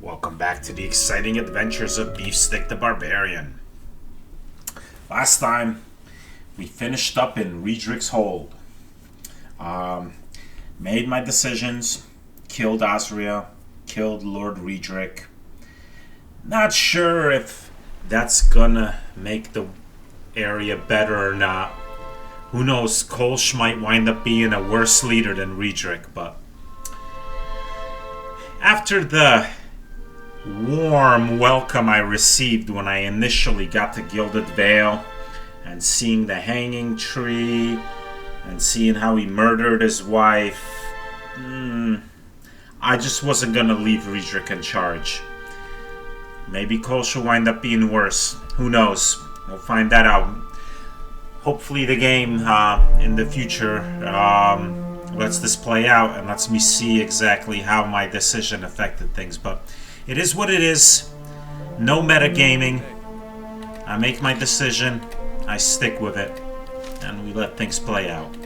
Welcome back to the exciting adventures of Beefstick the Barbarian. Last time, we finished up in Riedrich's Hold. Made my decisions, killed Osria, killed Lord Riedrich. Not sure if that's gonna make the area better or not. Who knows, Kolsch might wind up being a worse leader than Riedrich, but after the warm welcome I received when I initially got to Gilded Vale, and seeing the hanging tree, and seeing how he murdered his wife, I just wasn't gonna leave Riedrich in charge. Maybe Kolsch will wind up being worse. Who knows? We'll find that out. Hopefully the game in the future lets this play out and lets me see exactly how my decision affected things. But it is what it is. No metagaming. I make my decision, I stick with it, and we let things play out.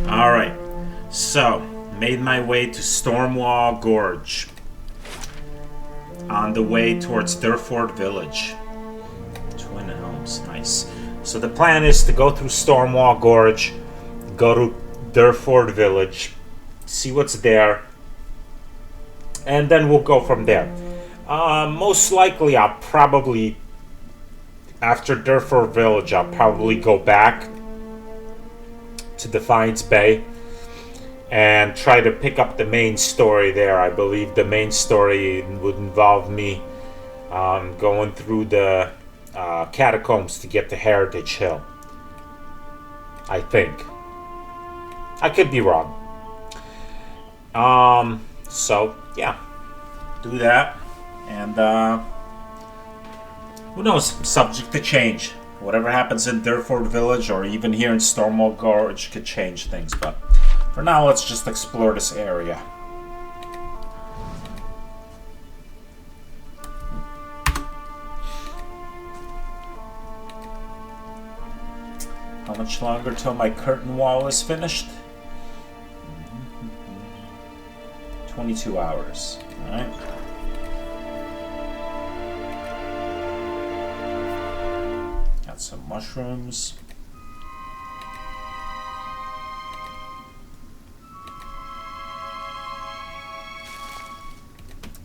Alright, so made my way to Stormwall Gorge. On the way towards Durford Village. Twin Elms, nice. So the plan is to go through Stormwall Gorge, go to Durford Village, see what's there, and then we'll go from there. Most likely I'll probably, after Durford Village, I'll probably go back to Defiance Bay and try to pick up the main story there. I believe the main story would involve me going through the catacombs to get to Heritage Hill. I think. I could be wrong. So, yeah. Do that. And, who knows? Subject to change. Whatever happens in Durford Village or even here in Stormwall Gorge could change things, but for now, let's just explore this area. How much longer till my curtain wall is finished? 22 hours. Alright. Got some mushrooms.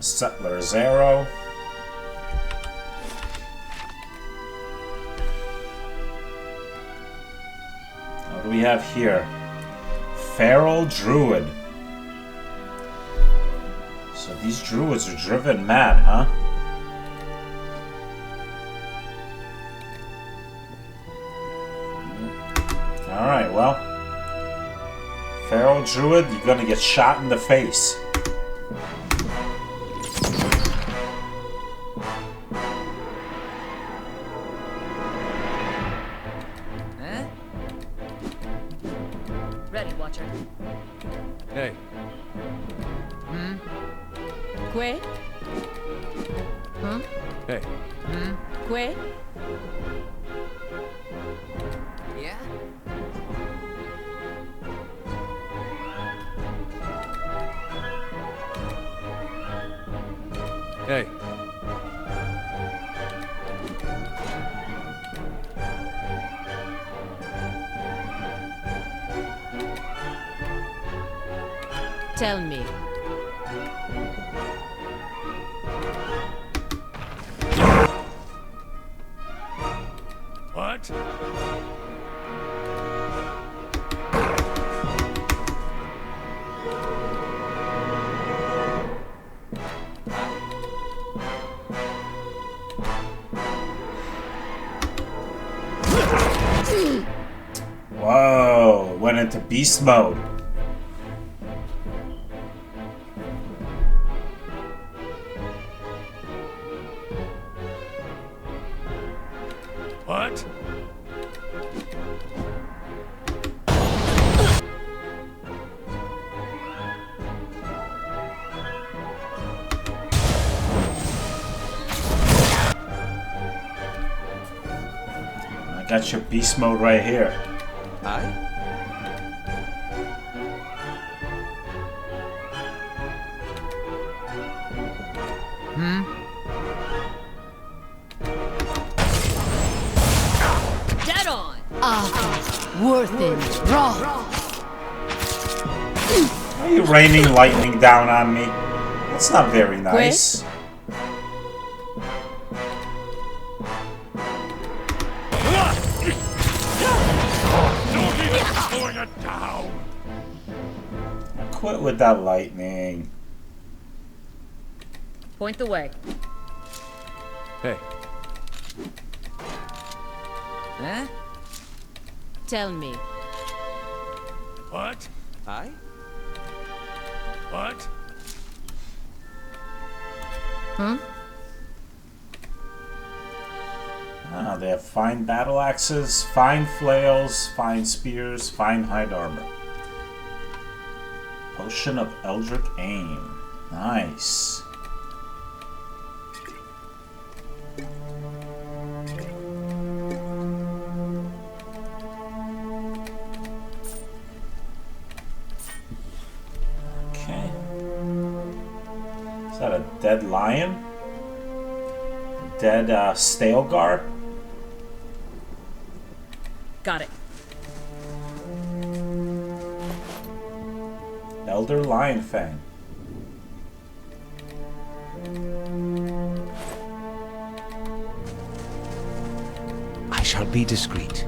Settler's Arrow. What do we have here? Feral Druid. So these druids are driven mad, huh? Alright, well. Feral Druid, you're gonna get shot in the face. Hey. Que? Hey. Que? Yeah? Hey. Tell me. What? Whoa, went into beast mode. What? I got your beast mode right here. Aye? Dead on. Worth it. Raw. Why are you raining lightning down on me? That's not very nice. Quit with that lightning. Point the way. Hey. Huh? Tell me. What? I? What? Ah, they have fine battle axes, fine flails, fine spears, fine hide armor. Potion of Eldritch Aim. Nice. Okay. Is that a dead lion? Dead Stalgar? Got it. Elder Lion Fang. I shall be discreet.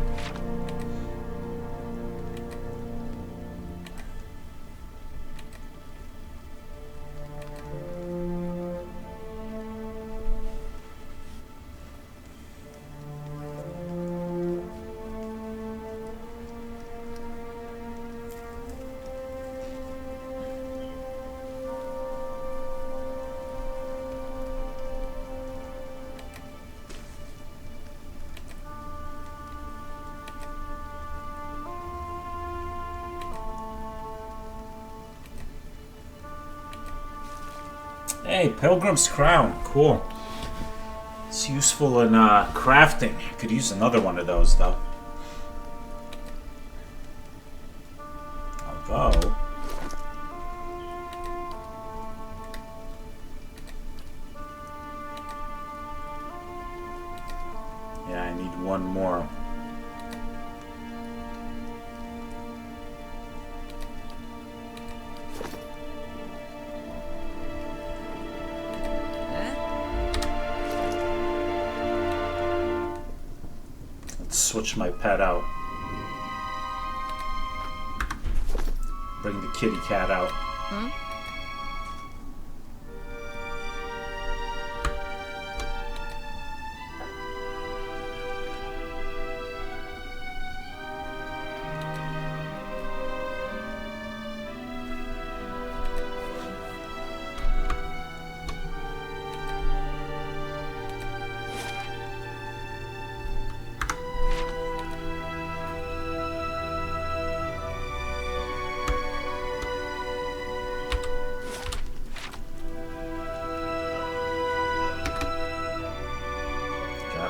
Hey, Pilgrim's Crown. Cool. It's useful in crafting. Could use another one of those, though. Although... yeah, I need one more. Switch my pet out. Bring the kitty cat out.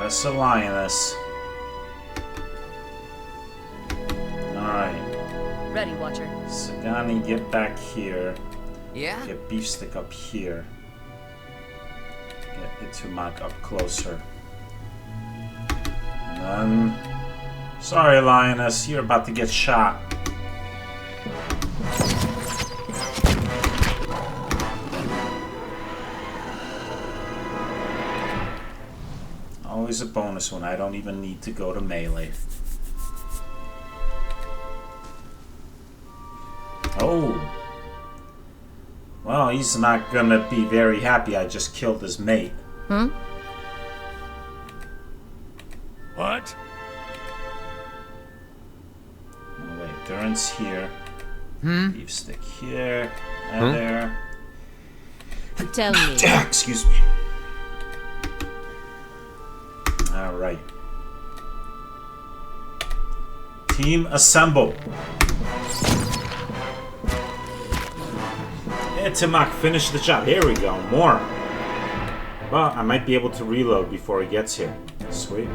Us a lioness. Alright. Ready, Watcher. Sagani, get back here. Yeah? Get Beefstick up here. Get Itumak up closer. And then... sorry, lioness. You're about to get shot. Always a bonus when I don't even need to go to melee. Oh. Well, he's not gonna be very happy I just killed his mate. What? Oh, wait, Duran's here. Beefstick here. And there. Tell me. Excuse me. Alright. Team assemble. Timak, finish the job. Here we go. More. Well, I might be able to reload before he gets here. Sweet.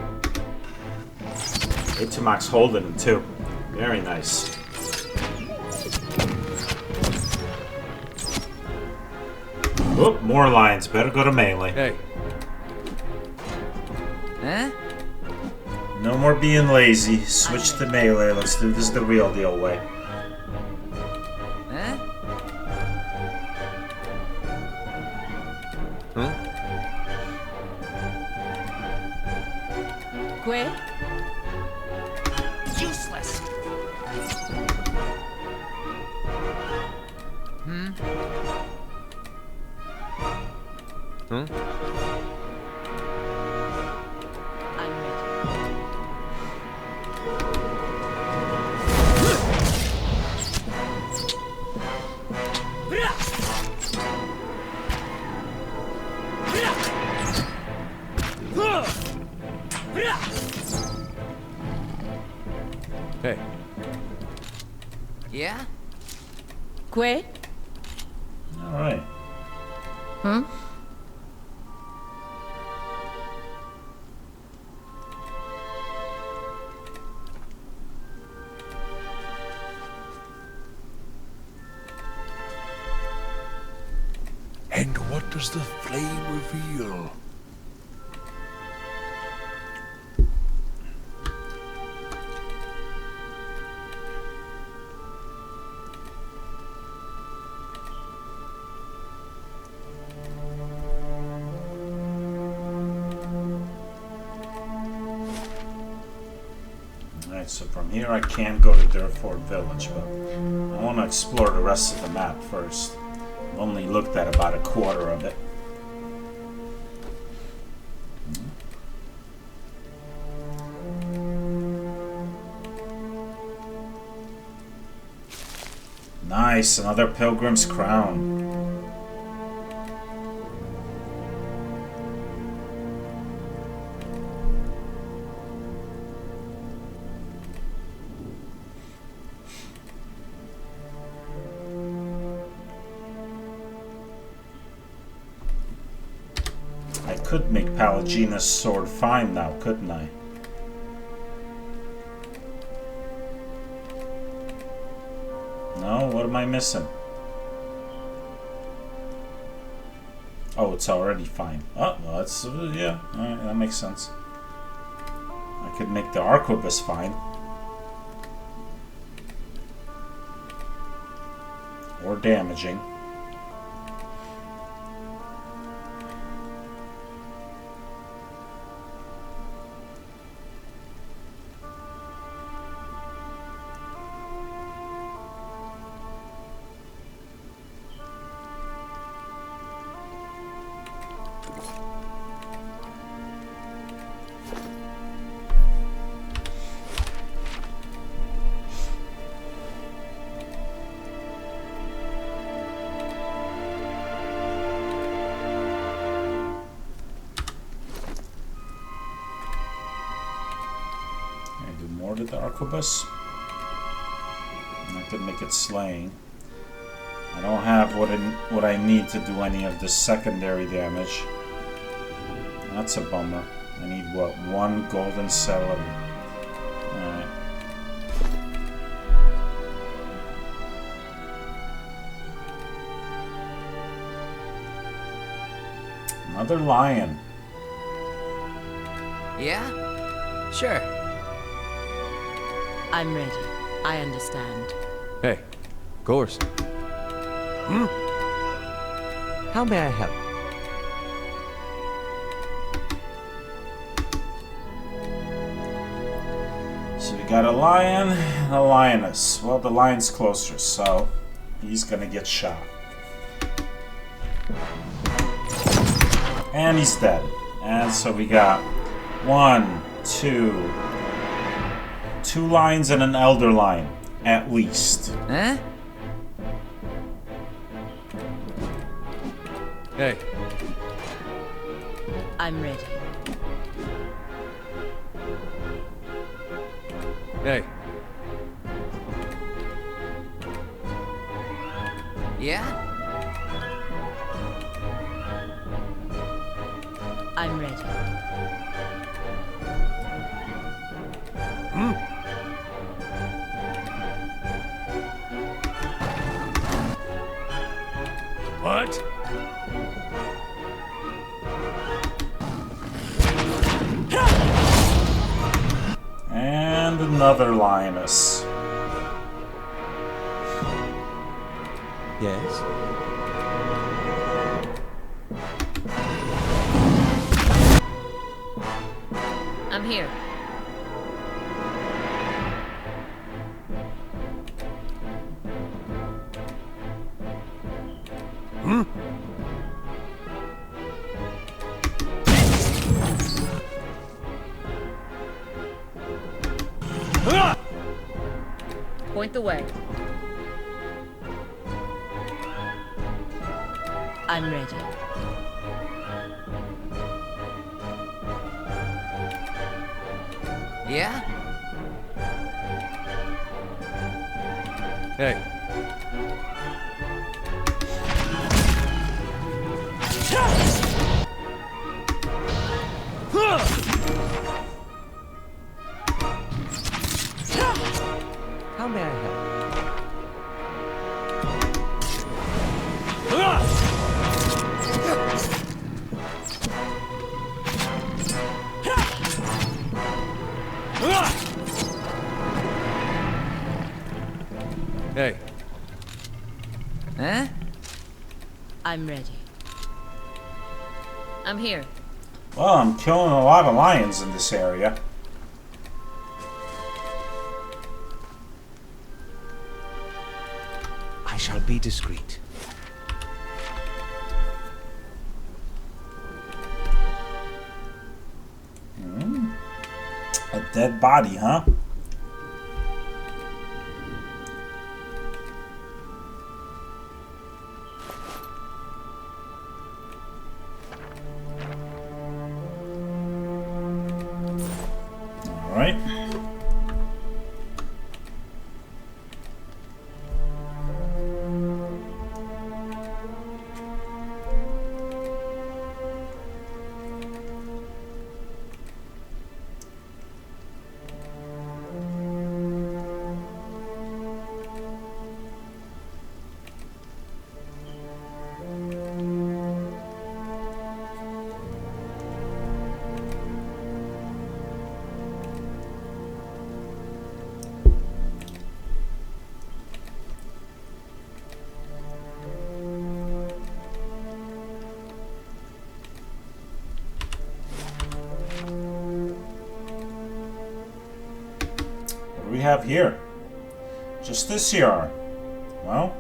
Timak's holding him too. Very nice. Whoop, more lions. Better go to melee. Hey. Huh? No more being lazy. Switch to melee. Let's do this the real deal way. Huh? Huh? Que? Useless. Huh? I'm ready. Hey. Yeah? Que? Alright. Hmm? And what does the flame reveal? Alright, so from here I can go to Durford Village, but I want to explore the rest of the map first. I've only looked at about a quarter of it. Nice, another Pilgrim's Crown. I could make Pallegina's sword fine now, couldn't I? No, what am I missing? Oh, it's already fine. Oh, well, that's, yeah, alright, that makes sense. I could make the arquebus fine. Or damaging. With the arquebus. I could make it slaying. I don't have what I need to do any of the secondary damage. That's a bummer. I need what? 1 golden celery. Alright. Another lion. Yeah? Sure. I'm ready. I understand. Hey. Of course. How may I help? So we got a lion and a lioness. Well, the lion's closer, so he's gonna get shot. And he's dead. And so we got 1, 2 lions and an elder lion, at least. Huh? Hey. I'm ready. Hey. Yeah? I'm ready. What? And another lioness. Yes? I'm here. Point the way. I'm ready. Yeah? Hey. How may I help? Hey. Huh? I'm ready. I'm here. Well, I'm killing a lot of lions in this area. I shall be discreet. A dead body, huh? All right. What do we have here? Just this here. Well,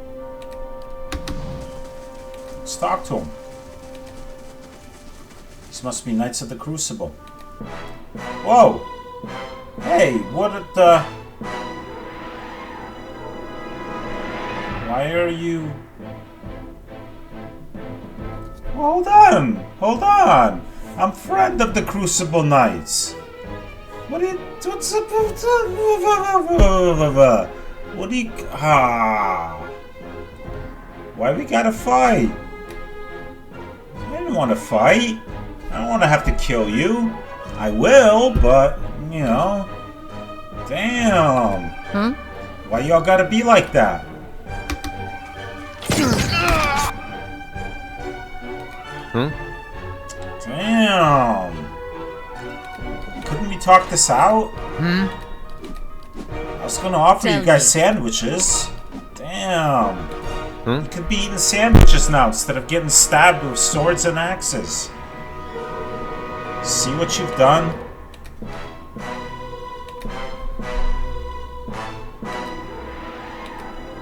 let's talk to him. These must be Knights of the Crucible. Whoa! Hey, what at the... Why are you... Hold on! Hold on! I'm friend of the Crucible Knights. What are you... What's up? What do you... Ah... Why we gotta fight? I didn't want to fight. I don't want to have to kill you. I will, but, you know... Damn. Huh? Why y'all gotta be like that? Huh? Damn. Couldn't we talk this out? Hmm? I was gonna offer Tell you guys me. sandwiches. Damn. Huh? You could be eating sandwiches now instead of getting stabbed with swords and axes. See what you've done?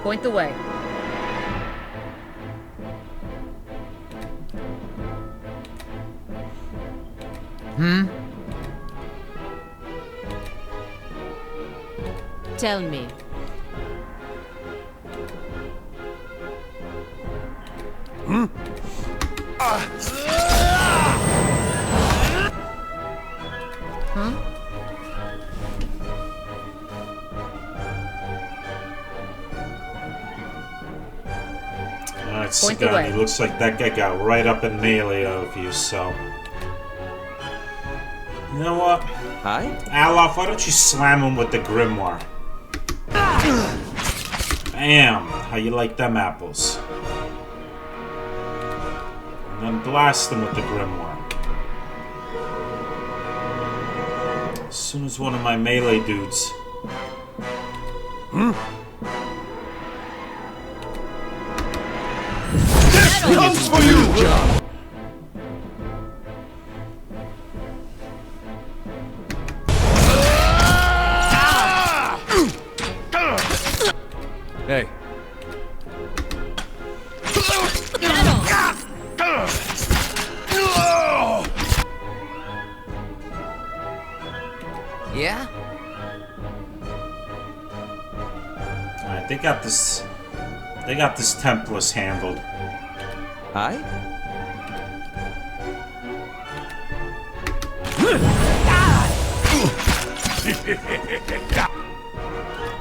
Point the way. Hmm? Tell me. Huh? Alright, Point the Sagani, way. looks like that guy got right up in melee of you, so... You know what? Hi? Alof, why don't you slam him with the Grimoire? Bam! How you like them apples? And then blast him with the Grimoire. As soon as one of my melee dudes Comes for you! Hey. Yeah? Alright, they got this. They got this Templars handled. Hi?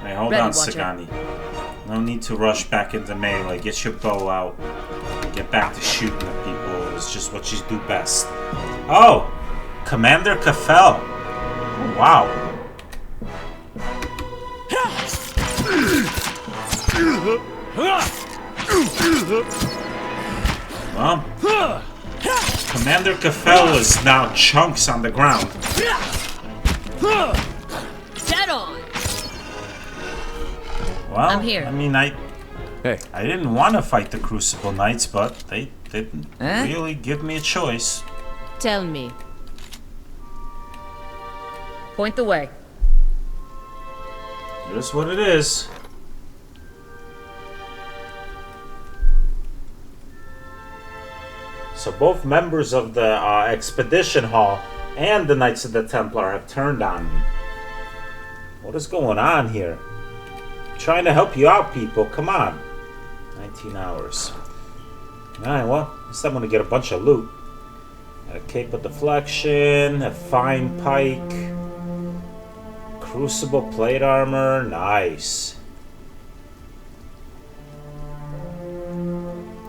Hey, hold Ready, on, Watcher. Sagani. No need to rush back into melee. Get your bow out. Get back to shooting at people. It's just what you do best. Oh! Commander Kafel. Oh, wow. Well, Commander Kafel is now chunks on the ground. Dead on. Well, I'm here. I mean, I Hey. didn't want to fight the Crucible Knights, but they didn't Eh? really give me a choice. Tell me. Point the way. It is what it is. So both members of the Expedition Hall and the Knights of the Templar have turned on me. What is going on here? I'm trying to help you out, people. Come on. 19 hours. Alright, well, at least I'm going to get a bunch of loot. Got a Cape of Deflection, a Fine Pike, Crucible Plate Armor. Nice.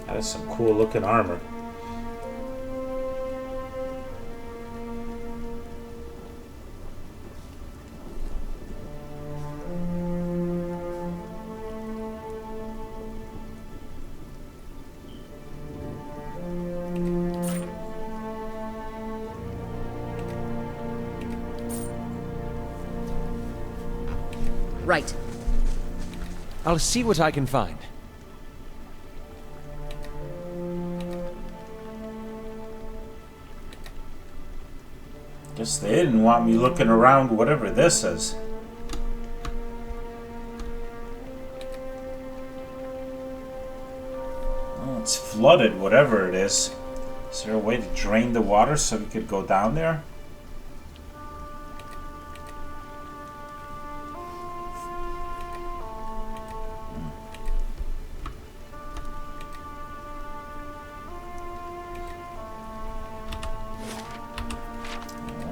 That is some cool looking armor. Right. I'll see what I can find. Guess they didn't want me looking around whatever this is. Oh, it's flooded, whatever it is. Is there a way to drain the water so we could go down there?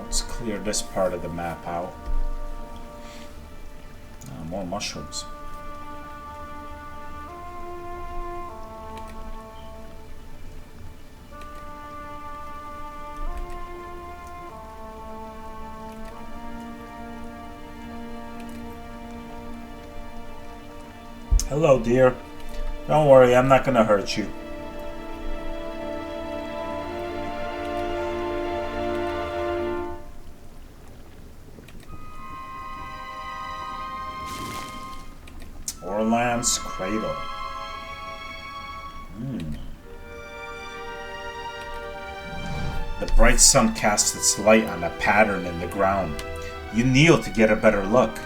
Let's clear this part of the map out. More mushrooms. Hello, dear. Don't worry, I'm not gonna hurt you. Orlan's Cradle. The bright sun casts its light on a pattern in the ground. You kneel to get a better look.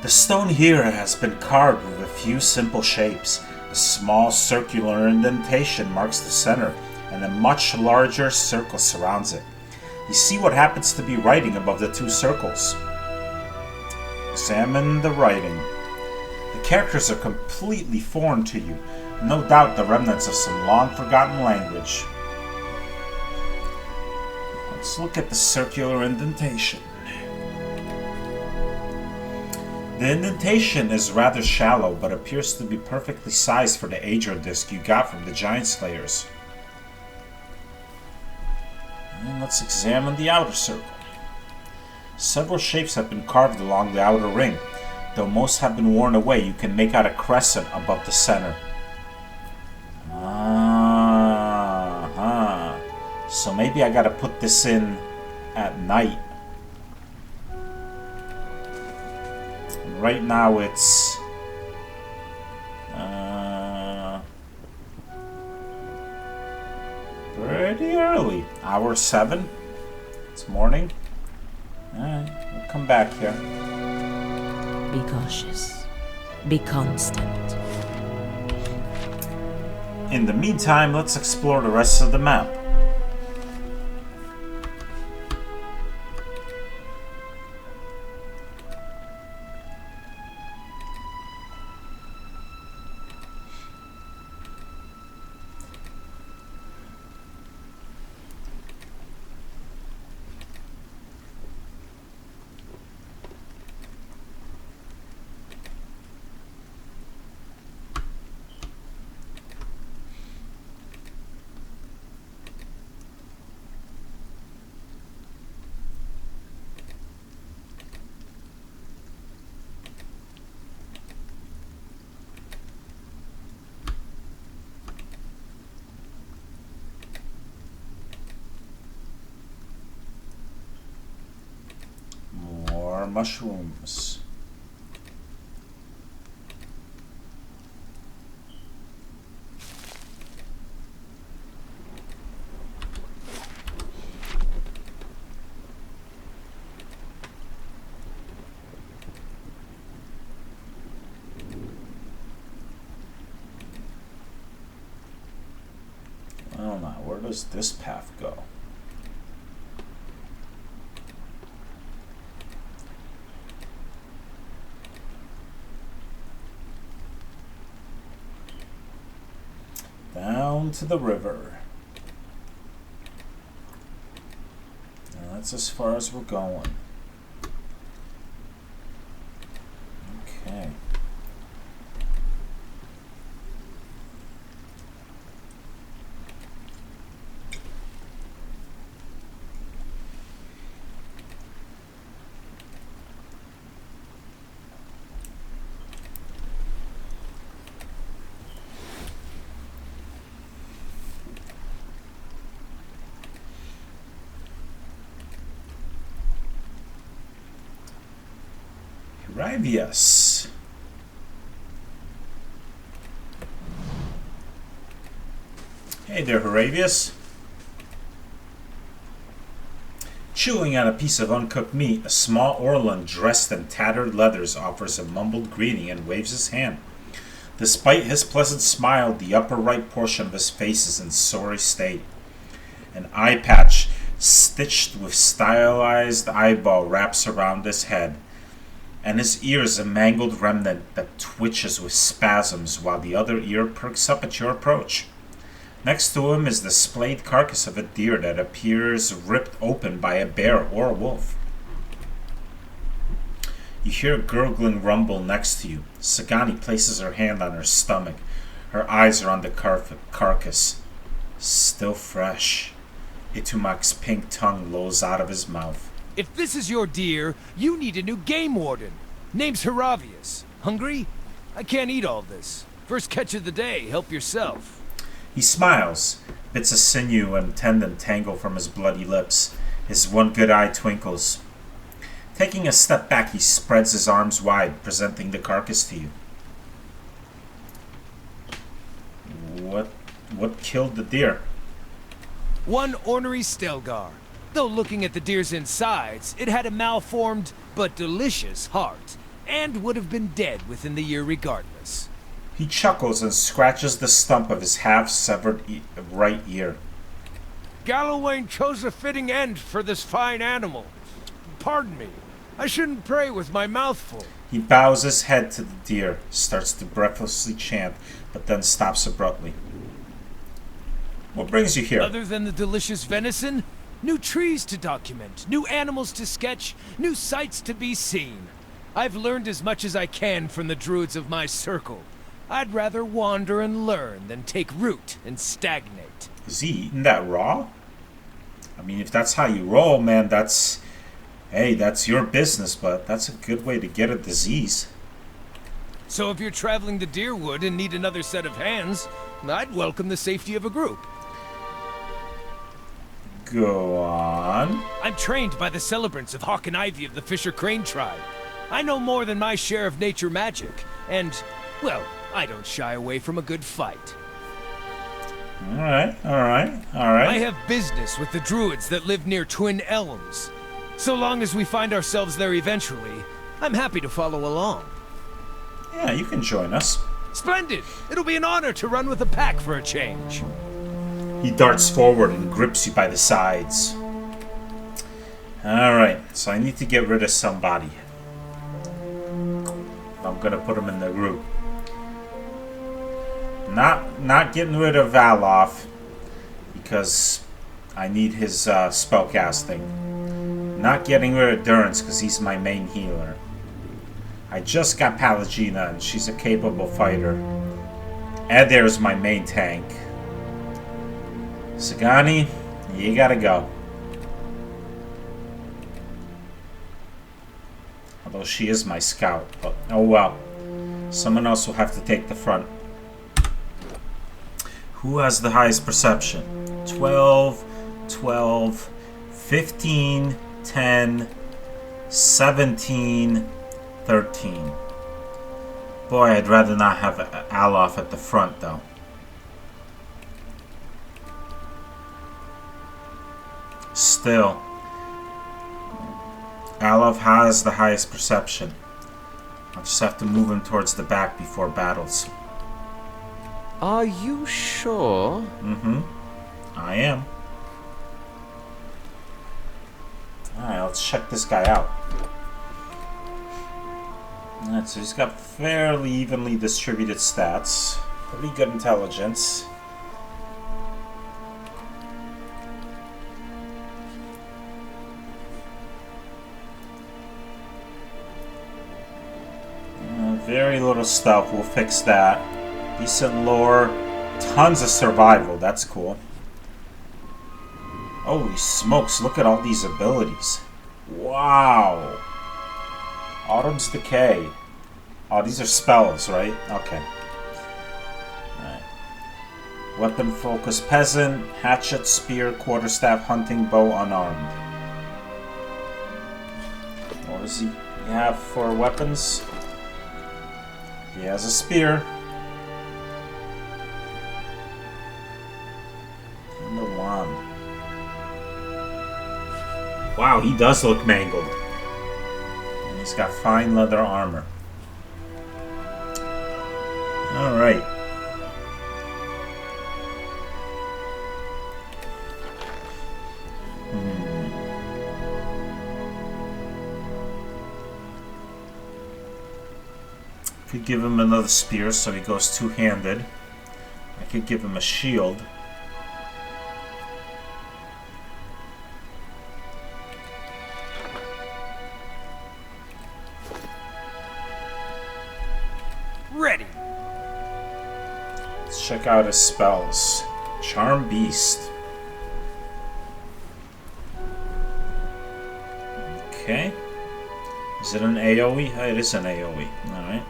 The stone here has been carved with a few simple shapes. A small circular indentation marks the center, and a much larger circle surrounds it. You see what happens to be writing above the two circles. Examine the writing. The characters are completely foreign to you, no doubt the remnants of some long-forgotten language. Let's look at the circular indentation. The indentation is rather shallow, but appears to be perfectly sized for the Aegir disc you got from the Giant Slayers. And let's examine the outer circle. Several shapes have been carved along the outer ring. Though most have been worn away, you can make out a crescent above the center. So maybe I gotta put this in at night. Right now it's pretty early. Hour 7. It's morning. Alright, we'll come back here. Be cautious. Be constant. In the meantime, let's explore the rest of the map. Mushrooms. Well, now, where does this path go? Down to the river. Now that's as far as we're going. Okay. Rivius. Hey there, Horavius. Chewing on a piece of uncooked meat, a small Orlan dressed in tattered leathers offers a mumbled greeting and waves his hand. Despite his pleasant smile, the upper right portion of his face is in sorry state. An eye patch stitched with stylized eyeball wraps around his head, and his ear is a mangled remnant that twitches with spasms while the other ear perks up at your approach. Next to him is the splayed carcass of a deer that appears ripped open by a bear or a wolf. You hear a gurgling rumble next to you. Sagani places her hand on her stomach. Her eyes are on the carcass. Still fresh. Itumak's pink tongue lolls out of his mouth. If this is your deer, you need a new game warden. Name's Heravius. Hungry? I can't eat all this. First catch of the day, help yourself. He smiles. Bits of sinew and tendon tangle from his bloody lips. His one good eye twinkles. Taking a step back, he spreads his arms wide, presenting the carcass to you. What killed the deer? One ornery Stelgar. Though looking at the deer's insides, it had a malformed but delicious heart, and would have been dead within the year regardless. He chuckles and scratches the stump of his half-severed right ear. Gallowayne chose a fitting end for this fine animal. Pardon me, I shouldn't pray with my mouth full. He bows his head to the deer, starts to breathlessly chant, but then stops abruptly. What brings you here? Other than the delicious venison? New trees to document, new animals to sketch, new sights to be seen. I've learned as much as I can from the druids of my circle. I'd rather wander and learn than take root and stagnate. Is he eating that raw? I mean, if that's how you roll, man, that's your business, but that's a good way to get a disease. So if you're traveling to Deerwood and need another set of hands, I'd welcome the safety of a group. Go on. I'm trained by the celebrants of Hawk and Ivy of the Fisher Crane tribe. I know more than my share of nature magic, and, well, I don't shy away from a good fight. Alright. I have business with the druids that live near Twin Elms. So long as we find ourselves there eventually, I'm happy to follow along. Yeah, you can join us. Splendid! It'll be an honor to run with the pack for a change. He darts forward and grips you by the sides. Alright, so I need to get rid of somebody. I'm gonna put him in the group. Not getting rid of Valoff, because I need his spellcasting. Not getting rid of Durance, because he's my main healer. I just got Palagina, and she's a capable fighter. And there's my main tank. Sagani, you gotta go. Although she is my scout, but oh well. Someone else will have to take the front. Who has the highest perception? 12, 12, 15, 10, 17, 13. Boy, I'd rather not have Alof at the front, though. Still, Alof has the highest perception. I'll just have to move him towards the back before battles. Are you sure? Mm-hmm. I am. Alright, let's check this guy out. Alright, so he's got fairly evenly distributed stats. Pretty good intelligence. Very little stealth, we'll fix that. Decent lore, tons of survival, that's cool. Holy smokes, look at all these abilities. Wow. Autumn's Decay. Oh, these are spells, right? Okay. Alright. Weapon Focus Peasant, Hatchet, Spear, Quarterstaff, Hunting, Bow, Unarmed. What does he have for weapons? He has a spear. And a wand. Wow, he does look mangled. And he's got fine leather armor. Alright. Could give him another spear so he goes two-handed. I could give him a shield. Ready. Let's check out his spells. Charm Beast. Okay. Is it an AoE? It is an AoE. Alright.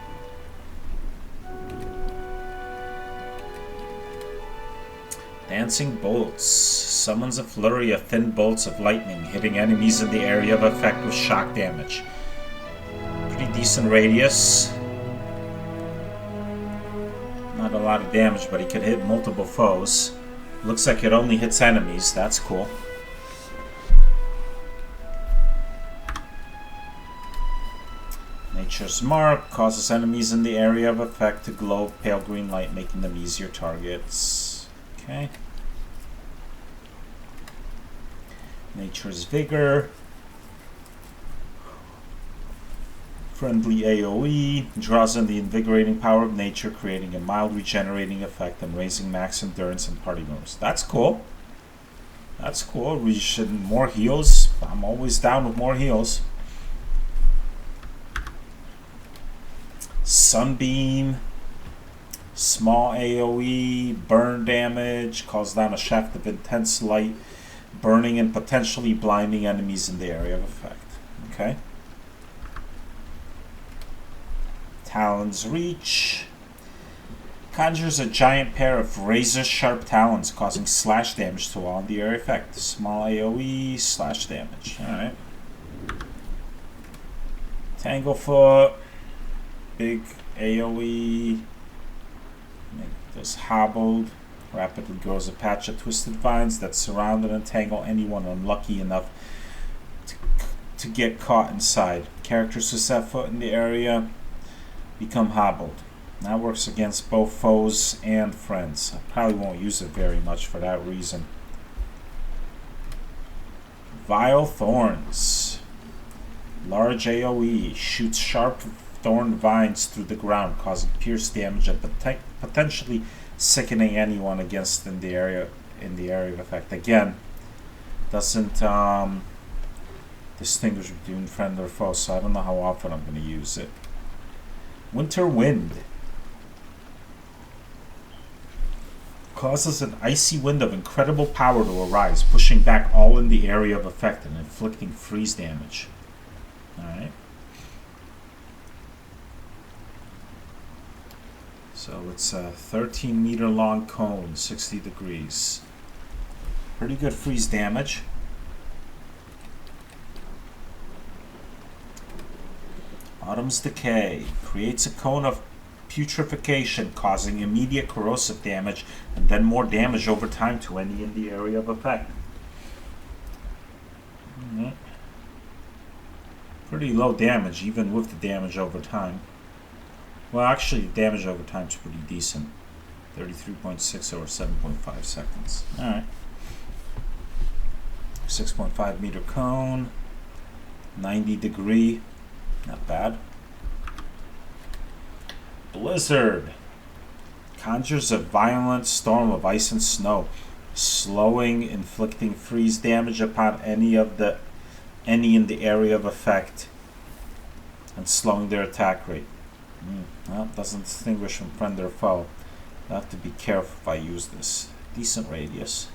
Dancing Bolts. Summons a flurry of thin bolts of lightning, hitting enemies in the area of effect with shock damage. Pretty decent radius. Not a lot of damage, but he could hit multiple foes. Looks like it only hits enemies. That's cool. Nature's Mark causes enemies in the area of effect to glow pale green light, making them easier targets. Okay. Nature's Vigor. Friendly AoE. Draws in the invigorating power of nature, creating a mild regenerating effect and raising max endurance and party moves. That's cool. That's cool. We should more heals. I'm always down with more heals. Sunbeam. Small AoE. Burn damage. Calls down a shaft of intense light, burning and potentially blinding enemies in the area of effect. Okay. Talon's Reach. Conjures a giant pair of razor-sharp talons, causing slash damage to all in the area effect. Small AoE, slash damage. Alright. Tanglefoot, big AoE, does hobbled, rapidly grows a patch of twisted vines that surround and entangle anyone unlucky enough to get caught inside. Characters who set foot in the area become hobbled. That works against both foes and friends. I probably won't use it very much for that reason. Vile Thorns. Large AoE. Shoots sharp thorn vines through the ground, causing pierce damage and potentially sickening anyone against in the area of effect. Again, doesn't distinguish between friend or foe, so I don't know how often I'm going to use it. Winter Wind. Causes an icy wind of incredible power to arise, pushing back all in the area of effect and inflicting freeze damage. Alright. So it's a 13-meter long cone, 60 degrees. Pretty good freeze damage. Autumn's Decay. Creates a cone of putrefaction, causing immediate corrosive damage and then more damage over time to any in the area of effect. Pretty low damage, even with the damage over time. Well, actually, the damage over time is pretty decent. 33.6 over 7.5 seconds. Alright. 6.5 meter cone. 90 degree. Not bad. Blizzard. Conjures a violent storm of ice and snow, slowing, inflicting freeze damage upon any in the area of effect, and slowing their attack rate. Well, doesn't distinguish from friend or foe. I have to be careful if I use this. Decent radius.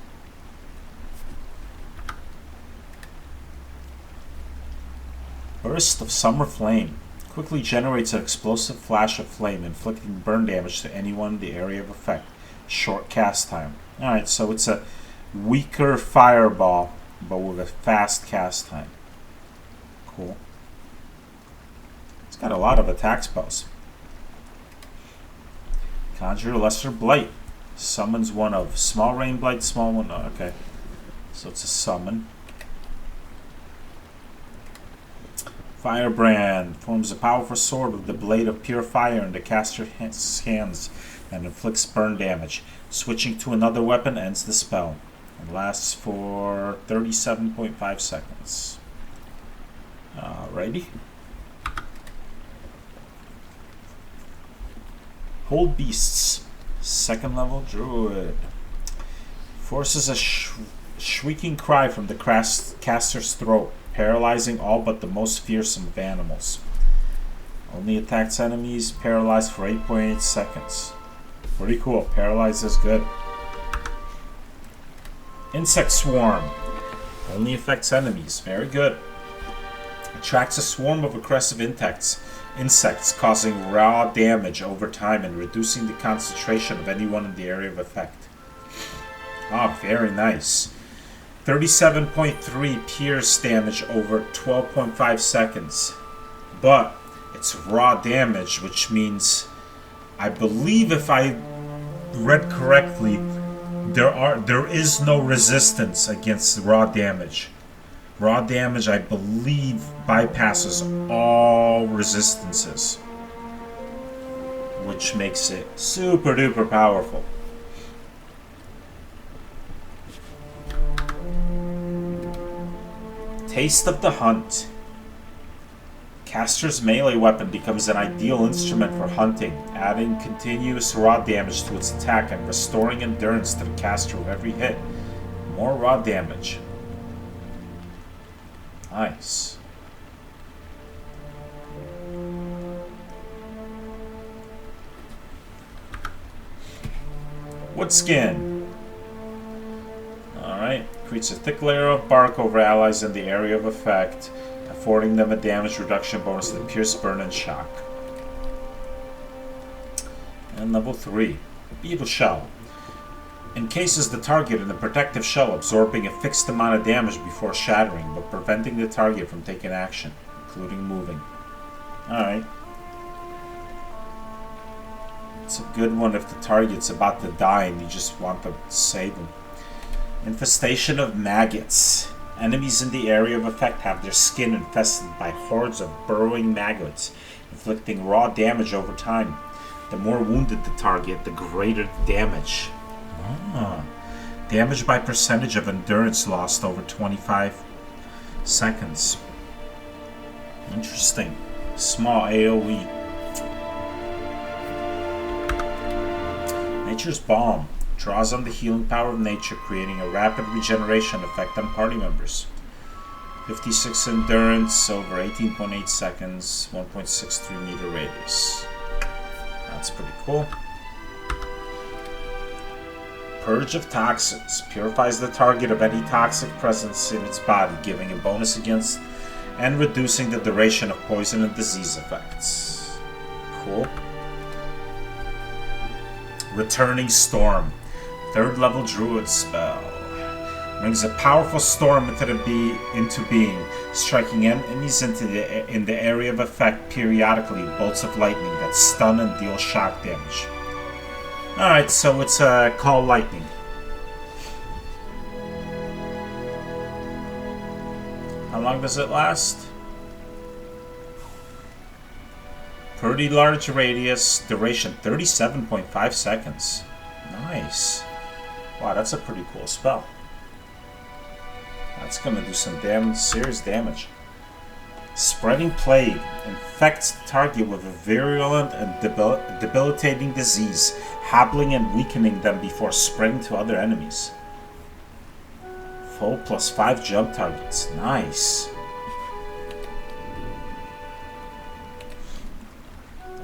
Burst of Summer Flame. Quickly generates an explosive flash of flame, inflicting burn damage to anyone in the area of effect. Short cast time. Alright, so it's a weaker fireball, but with a fast cast time. Cool. It's got a lot of attack spells. Conjure Lesser Blight. Summons one of small rain blight, small one. Oh, okay. So it's a summon. Firebrand. Forms a powerful sword with the blade of pure fire in the caster's hands and inflicts burn damage. Switching to another weapon ends the spell. It lasts for 37.5 seconds. Alrighty. Hold Beasts. Second level druid. Forces a shrieking cry from the caster's throat, paralyzing all but the most fearsome of animals. Only attacks enemies paralyzed for 8.8 seconds. Pretty cool. Paralyzed is good. Insect Swarm. Only affects enemies. Very good. Attracts a swarm of aggressive insects, causing raw damage over time and reducing the concentration of anyone in the area of effect. Ah, very nice. 37.3 pierce damage over 12.5 seconds. But it's raw damage, which means, I believe if I read correctly, there is no resistance against raw damage. Raw damage, I believe, bypasses all resistances, which makes it super duper powerful. Taste of the Hunt. Caster's melee weapon becomes an ideal instrument for hunting, adding continuous raw damage to its attack and restoring endurance to the caster with every hit. More raw damage. Nice. Woodskin. Alright. Creates a thick layer of bark over allies in the area of effect, affording them a damage reduction bonus to pierce, burn, and shock. And level 3. Beetle Shell. Encases the target in a protective shell, absorbing a fixed amount of damage before shattering, but preventing the target from taking action, including moving. Alright. It's a good one if the target's about to die and you just want to save him. Infestation of maggots. Enemies in the area of effect have their skin infested by hordes of burrowing maggots, inflicting raw damage over time. The more wounded the target, the greater the damage. Damage by percentage of endurance lost over 25 seconds. Interesting. Small AoE. Nature's Balm. Draws on the healing power of nature, creating a rapid regeneration effect on party members. 56 endurance over 18.8 seconds, 1.63 meter radius. That's pretty cool. Purge of Toxins. Purifies the target of any toxic presence in its body, giving a bonus against and reducing the duration of poison and disease effects. Cool. Returning Storm. 3rd level druid spell. Brings a powerful storm into being, striking enemies in the area of effect periodically, bolts of lightning that stun and deal shock damage. Alright, so it's called lightning. How long does it last? Pretty large radius, duration 37.5 seconds. Nice. Wow, that's a pretty cool spell. That's gonna do some serious damage. Spreading Plague infects the target with a virulent and debilitating disease, hobbling and weakening them before spreading to other enemies. Full +5 jump targets. Nice.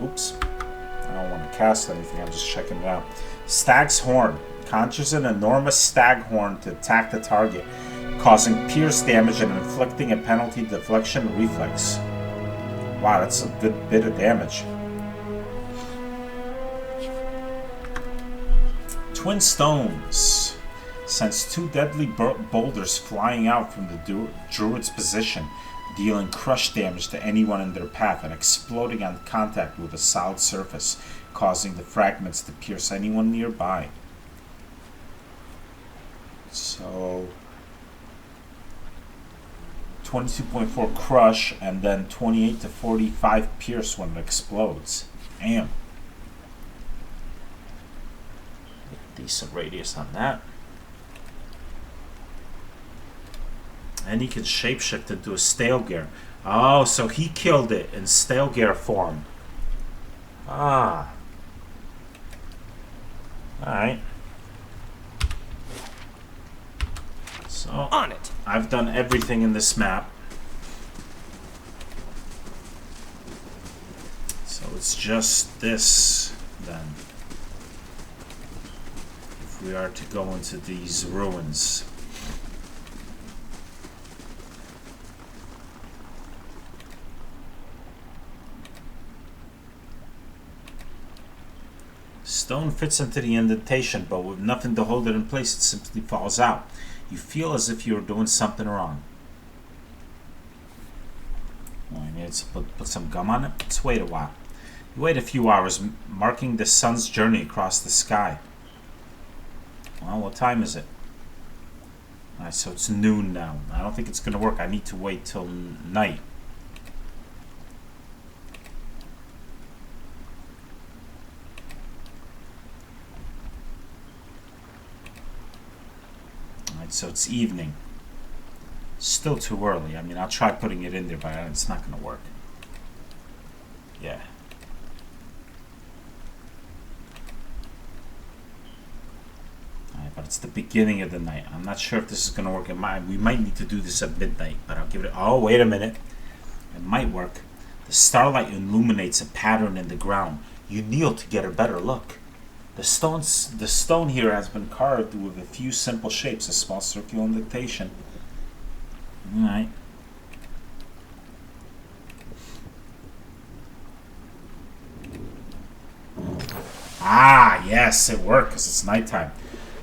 Oops. I don't want to cast anything, I'm just checking it out. Stag's Horn. Conjures an enormous stag horn to attack the target, causing pierce damage and inflicting a penalty deflection reflex. Wow, that's a good bit of damage. Twin Stones. Sends 2 deadly boulders flying out from the druid's position, dealing crush damage to anyone in their path and exploding on contact with a solid surface, causing the fragments to pierce anyone nearby. So 22.4 crush and then 28 to 45 pierce when it explodes. Damn. Decent radius on that. And he can shapeshift into a Stalgear. Oh, so he killed it in Stalgear form. Ah. Alright. So, On it. I've done everything in this map. So it's just this, then. If we are to go into these ruins. Stone fits into the indentation, but with nothing to hold it in place, it simply falls out. You feel as if you are doing something wrong. Oh, I need to put some gum on it. Let's wait a while. You wait a few hours, marking the sun's journey across the sky. Well, what time is it? Alright, so it's noon now. I don't think it's going to work. I need to wait till night. So it's evening. Still too early. I mean, I'll try putting it in there, but it's not going to work. Yeah. Alright, but it's the beginning of the night. I'm not sure if this is going to work. We might need to do this at midnight, but I'll give it... Oh, wait a minute. It might work. The starlight illuminates a pattern in the ground. You kneel to get a better look. The stone here has been carved with a few simple shapes, a small circular indentation. Alright. Ah, yes, it worked because it's nighttime.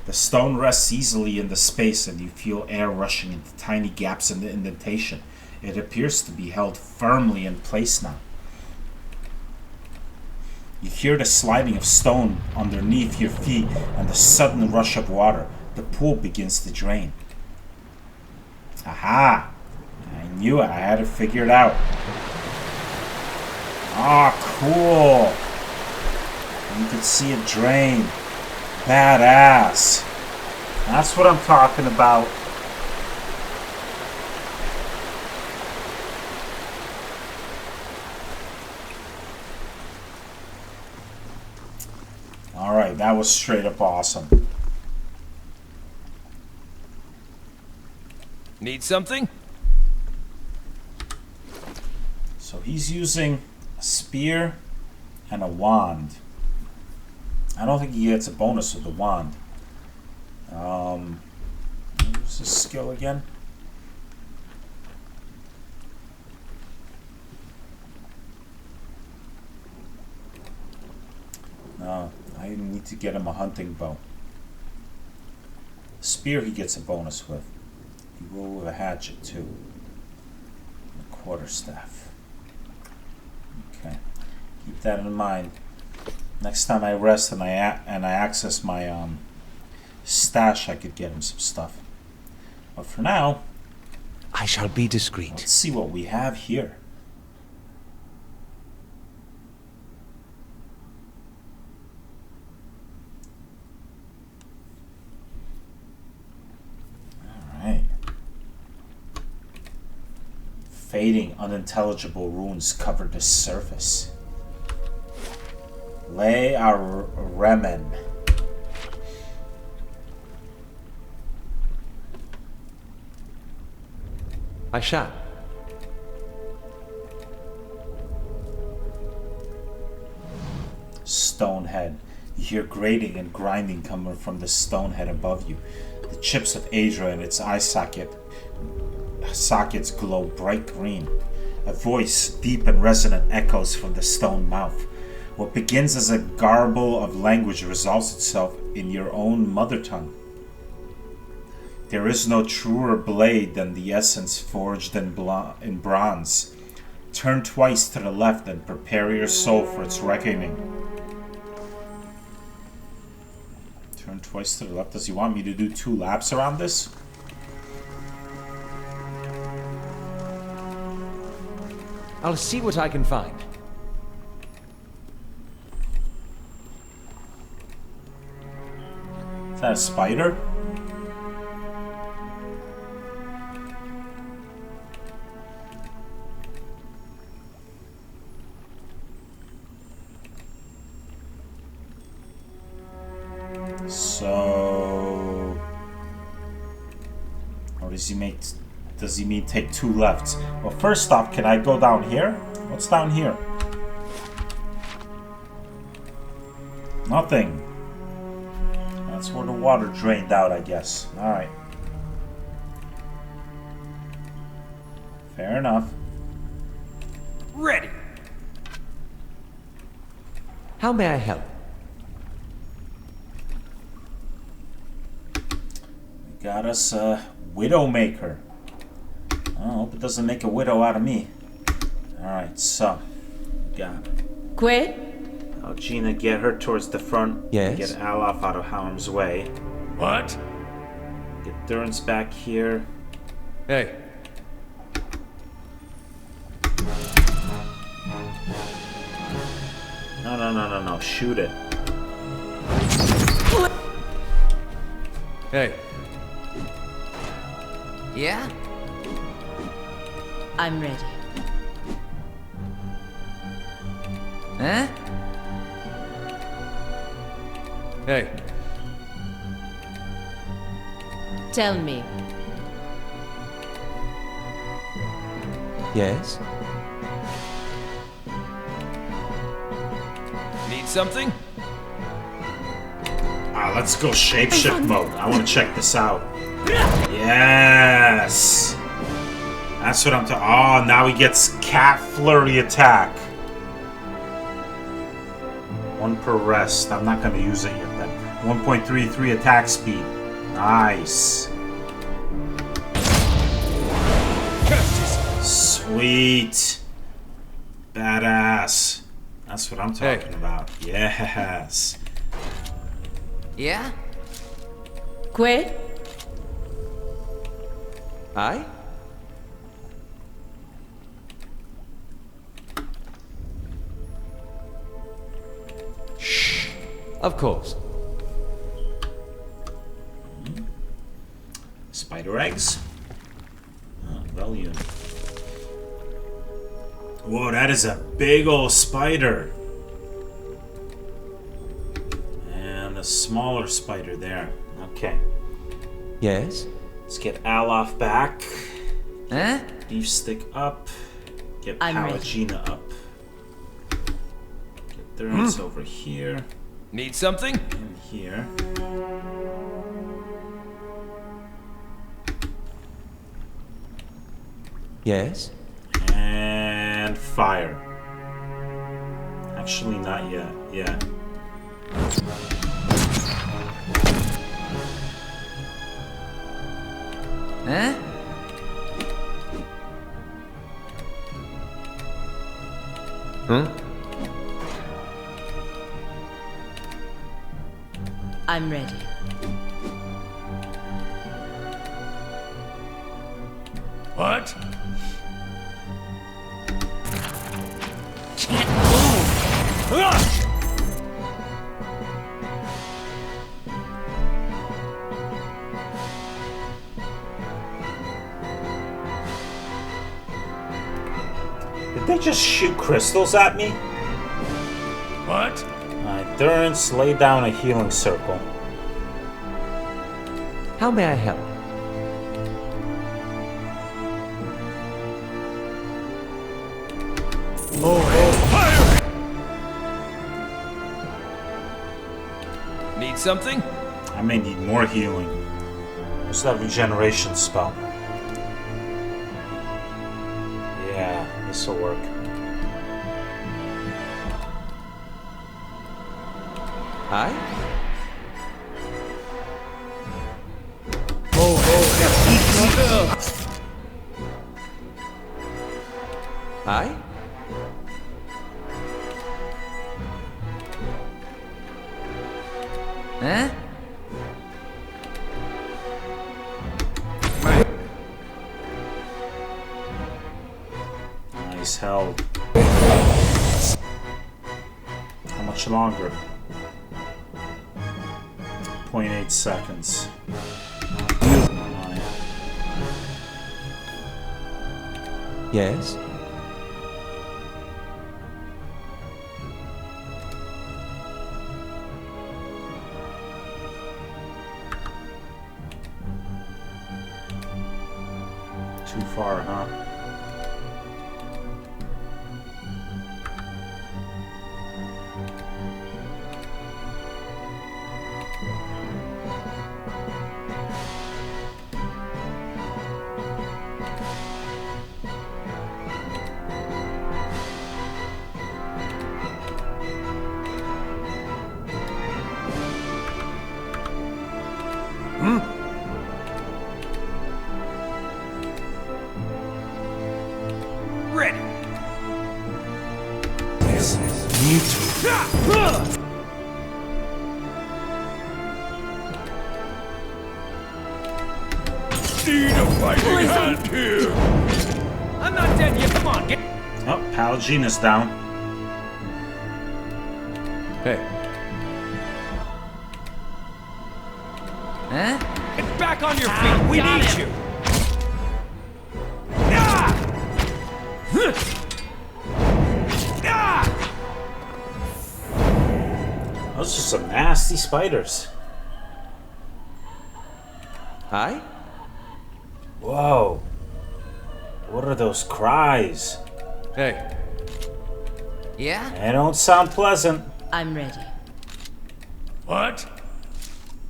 The stone rests easily in the space and you feel air rushing into tiny gaps in the indentation. It appears to be held firmly in place now. You hear the sliding of stone underneath your feet and the sudden rush of water. The pool begins to drain. Aha! I knew it. I had it figured out. Ah, cool! You can see it drain. Badass. That's what I'm talking about. Alright, that was straight up awesome. Need something? So he's using a spear and a wand. I don't think he gets a bonus with the wand. What's his skill again? No, I need to get him a hunting bow. Spear he gets a bonus with. He will with a hatchet too. A quarterstaff. Okay, keep that in mind. Next time I rest and I access my stash, I could get him some stuff. But for now, I shall be discreet. let's see what we have here. Alright. Fading, unintelligible runes cover the surface. Lay our remen. I shall. Stonehead. You hear grating and grinding coming from the stonehead above you. The chips of Adra and its eye sockets glow bright green. A voice, deep and resonant, echoes from the stone mouth. What begins as a garble of language resolves itself in your own mother tongue. There is no truer blade than the essence forged in bronze. Turn twice to the left and prepare your soul for its reckoning. Turn twice to the left. Does he want me to do 2 laps around this? I'll see what I can find. Is that a spider? So, or does he mean take 2 lefts? Well, first off, can I go down here? What's down here? Nothing. That's where the water drained out, I guess. Alright. Fair enough. Ready. How may I help? We got us a Widowmaker. I hope it doesn't make a widow out of me. Alright, so. Got it. Quit? Now, Gina, get her towards the front. Yes? Get Alaf out of harm's way. What? Get Durance back here. Hey. No. Shoot it. Hey. Yeah? I'm ready. Huh? Hey. Tell me. Yes? Need something? Let's go shapeshift mode. I want to check this out. Yes! That's what I'm talking. Oh, now he gets cat flurry attack. 1 per rest. I'm not going to use it yet then. 1.33 attack speed. Nice. Sweet. Badass. That's what I'm talking about. Yes. Yeah? Que? Aye? Shh. Of course. Spider eggs. Volume. Whoa, that is a big old spider. And a smaller spider there. Okay. Yes? Let's get Alof back. Huh? Beef stick up. Get I'm ready. Palagina up. Get Thurns over here. Need something? And here. Yes? And fire. Actually, not yet. Yeah. Huh? Huh? I'm ready. What? Can't move! Ah! Did they just shoot crystals at me? What? Alright, Thurns, lay down a healing circle. How may I help? Fire! Need something? I may need more healing. What's that regeneration spell? Yeah, this'll work. Aye? Aye? Huh? Nice held. How much longer? 0.8 seconds. Alright. Yes? Too far, huh? Ready. This is mutiny. Need a fighting hand here. I'm not dead yet. Come on, get. Oh, Palagina's down. Hey. Huh? Get back on your feet. We need you. Ah! Ah! Those are some nasty spiders. Aye? Whoa. What are those cries? Hey. Yeah? They don't sound pleasant. I'm ready. What?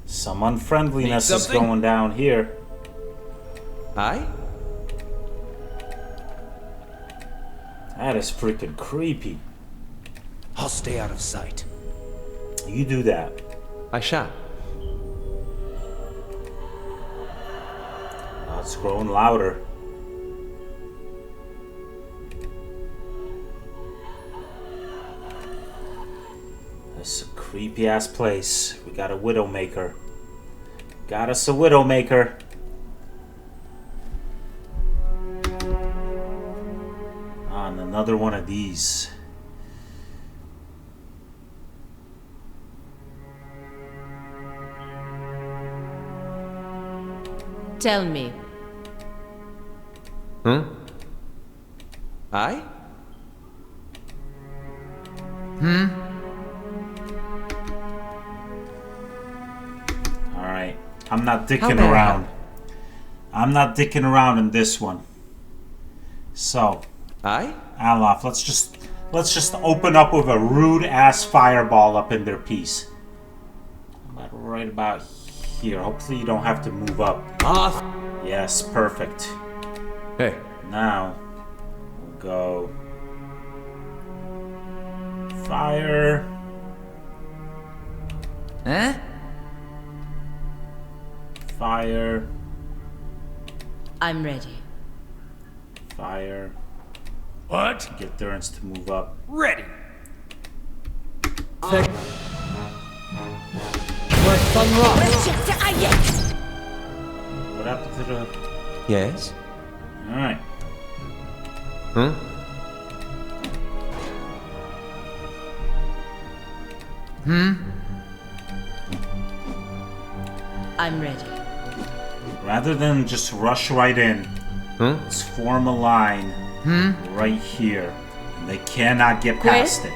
Some unfriendliness Need is something? going down here. Aye? That is freaking creepy. I'll stay out of sight. You do that. I shall. Oh, it's growing louder. This is a creepy ass place. We got a Widowmaker. Got us a Widowmaker. And another one of these. Tell me. I? Alright. I'm not dicking How may I around. help? I'm not dicking around in this one. So, I? Alof, let's just open up with a rude ass fireball up in their piece. Right about here. Hopefully you don't have to move up. Yes, perfect. Hey. Now we'll go fire. Huh? Fire. I'm ready. Fire. What? Get Durance to move up. Ready. What happened to the... Yes? Alright. I'm ready. Rather than just rush right in, let's form a line right here. And they cannot get past it.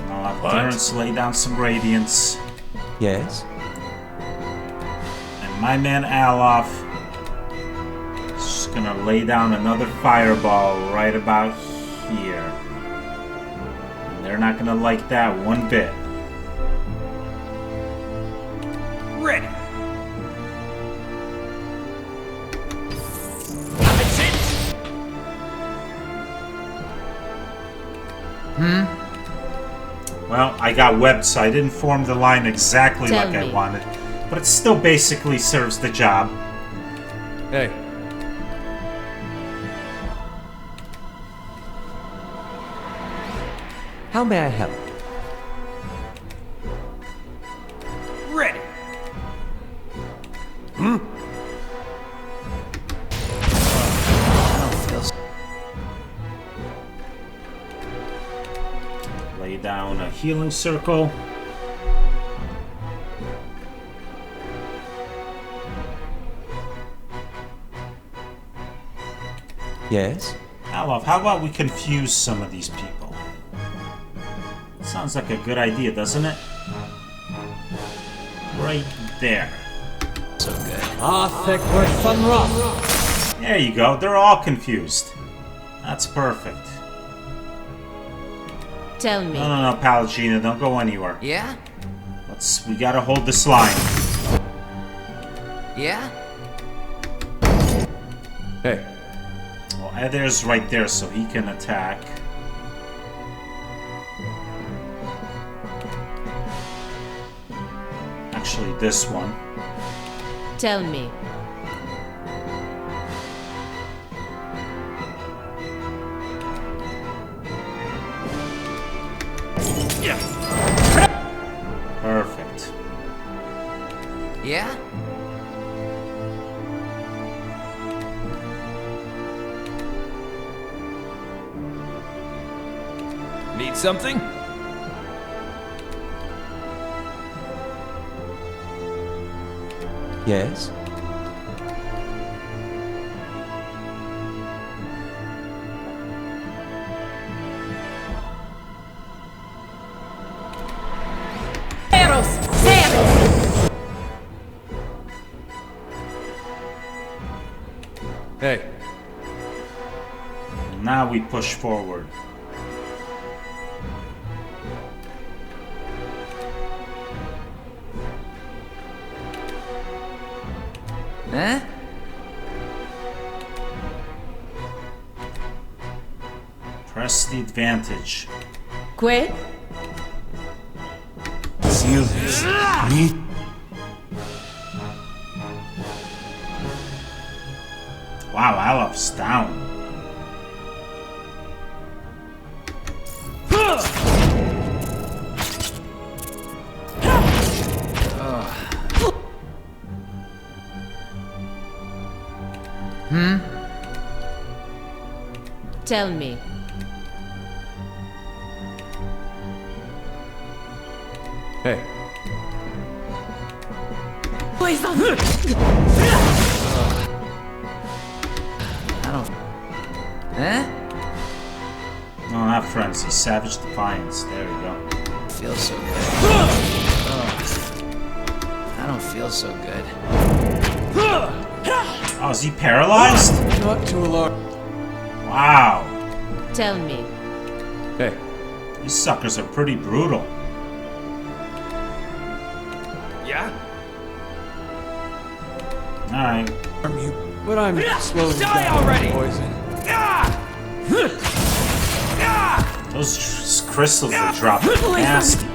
I'll have Durance lay down some radiance. Yes? And my man Alof is just gonna lay down another fireball right about here. And they're not gonna like that one bit. Ready. That's it. Well, I got webbed, so I didn't form the line exactly Tell like I me. wanted. But it still basically serves the job. Hey. How may I help? Ready. Lay down a healing circle. Yes? Alof, how about we confuse some of these people? Sounds like a good idea, doesn't it? Right there. There you go. They're all confused. That's perfect. Tell me. No, Palagina, don't go anywhere. Yeah? We gotta hold this line. Yeah? Hey. Well, Eder's right there, so he can attack. Actually, this one. Tell me. Perfect. Yeah? Need something? Yes? Hey. Now we push forward. Huh? Press the advantage. Quit? Seal this. Me? Wow, Alof's down. Tell me. Hey. Please don't. I don't... Eh? No, not frenzy. Savage Defiance. There you go. Feels so good. I don't feel so good. Oh, is he paralyzed? Not too alarmed. Wow. Tell me. Hey. These suckers are pretty brutal. Yeah? Alright. But I'm slowly Die dying of already! poison. Those crystals that drop are nasty.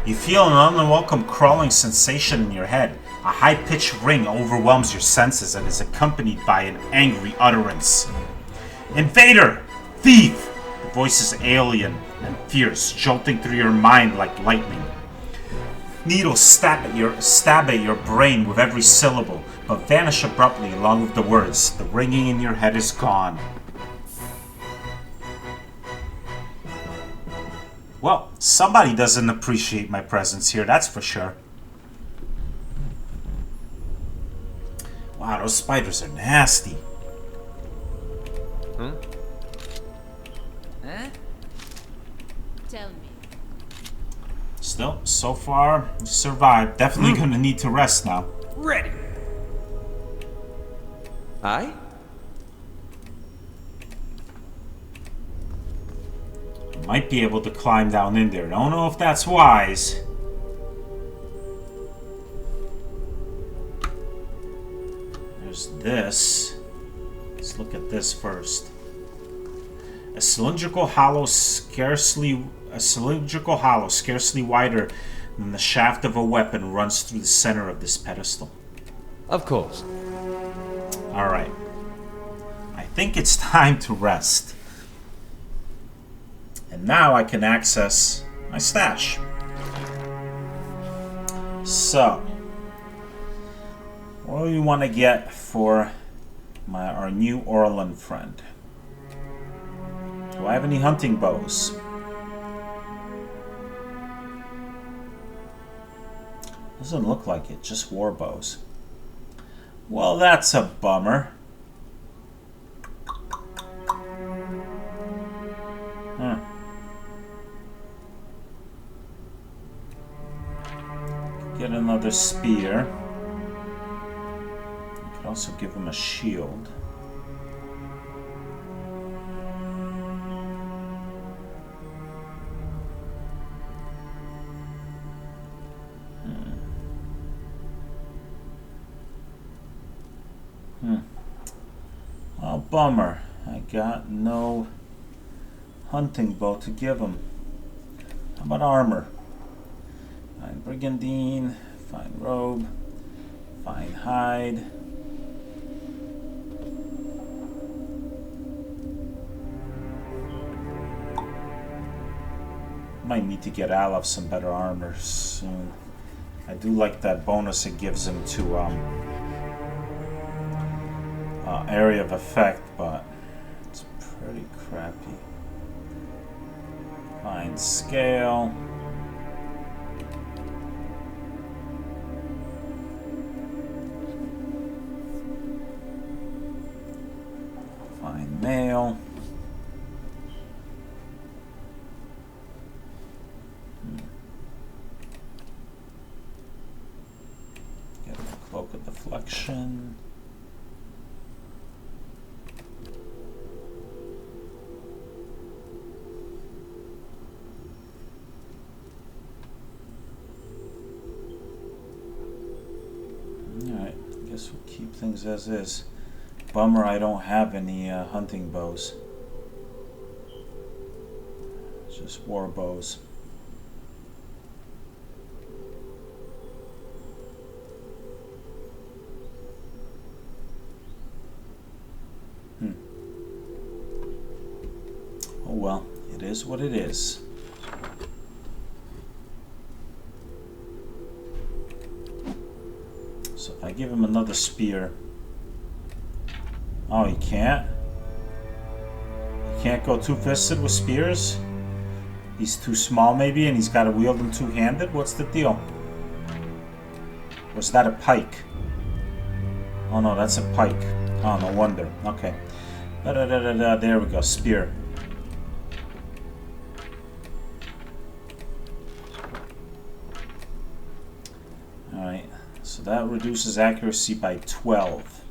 You feel an unwelcome crawling sensation in your head. A high-pitched ring overwhelms your senses and is accompanied by an angry utterance. Invader! Thief! The voice is alien and fierce, jolting through your mind like lightning. Needles stab at your brain with every syllable, but vanish abruptly along with the words. The ringing in your head is gone. Well, somebody doesn't appreciate my presence here, that's for sure. Wow, those spiders are nasty. Eh? Tell me. Still, so far, you survived. Definitely gonna need to rest now. Ready. Aye? Might be able to climb down in there. Don't know if that's wise. There's this. Let's look at this first. A cylindrical hollow scarcely wider than the shaft of a weapon runs through the center of this pedestal. Of course. Alright. I think it's time to rest. And now I can access my stash. So, what do we want to get for our new Orlan friend? Do I have any hunting bows? Doesn't look like it, just war bows. Well, that's a bummer. Get another spear. You could also give him a shield. Oh, bummer. I got no hunting bow to give him. How about armor? Fine brigandine, fine robe, fine hide. Might need to get Alaf some better armor soon. I do like that bonus it gives him to area of effect, but it's pretty crappy. Fine scale. Fine mail. Get a cloak of deflection. Alright, I guess we'll keep things as is. Bummer I don't have any hunting bows. It's just war bows. Oh well, it is what it is. So if I give him another spear, Oh, he can't? He can't go two-fisted with spears? He's too small maybe and he's got to wield them two-handed? What's the deal? Was that a pike? Oh no, that's a pike. Oh, no wonder. Okay. There we go. Spear. Alright. So that reduces accuracy by 12.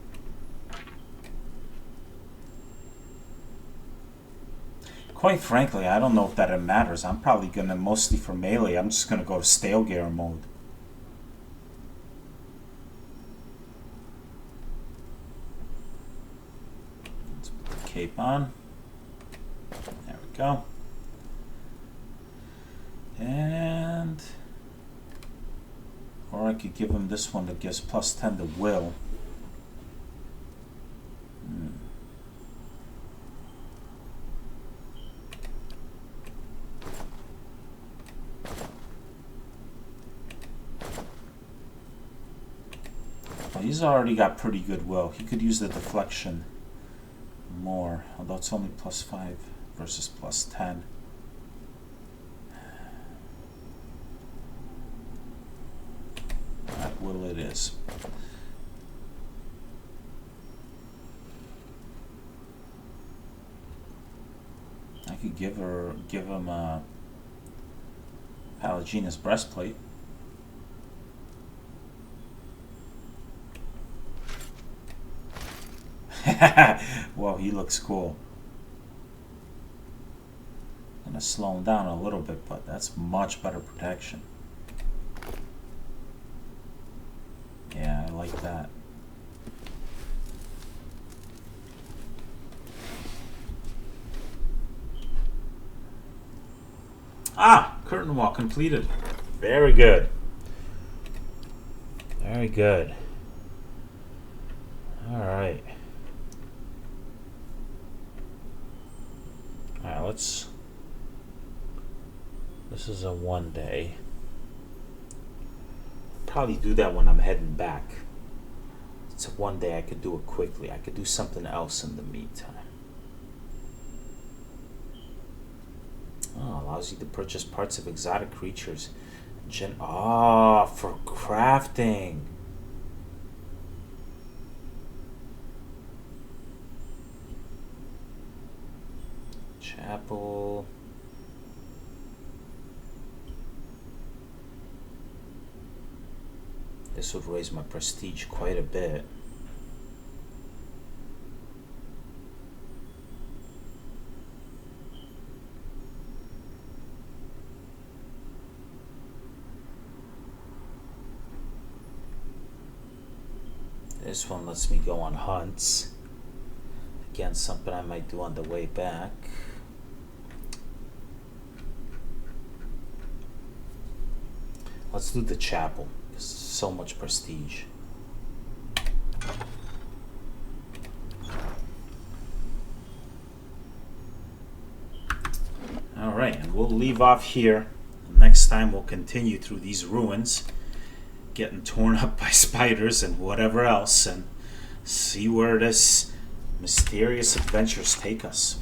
Quite frankly, I don't know if that matters. I'm probably going to, mostly for melee, I'm just going to go to stale gear mode. Let's put the cape on. There we go. And... or I could give him this one that gives plus 10 to will. Well, he's already got pretty good will. He could use the deflection more, although it's only plus 5 versus plus 10. Alright, will it is. I could give him a Palaginus breastplate. Well, he looks cool. I'm gonna slow him down a little bit, but that's much better protection. Yeah, I like that. Ah, curtain wall completed. Very good. Very good. All right. Alright, let's... this is a 1 day. Probably do that when I'm heading back. It's a 1 day, I could do it quickly. I could do something else in the meantime. Oh, allows you to purchase parts of exotic creatures. For crafting. Chapel. This would raise my prestige quite a bit. This one lets me go on hunts. Again, something I might do on the way back. Let's do the chapel. It's so much prestige. Alright, and we'll leave off here. Next time we'll continue through these ruins, getting torn up by spiders and whatever else, and see where this mysterious adventures take us.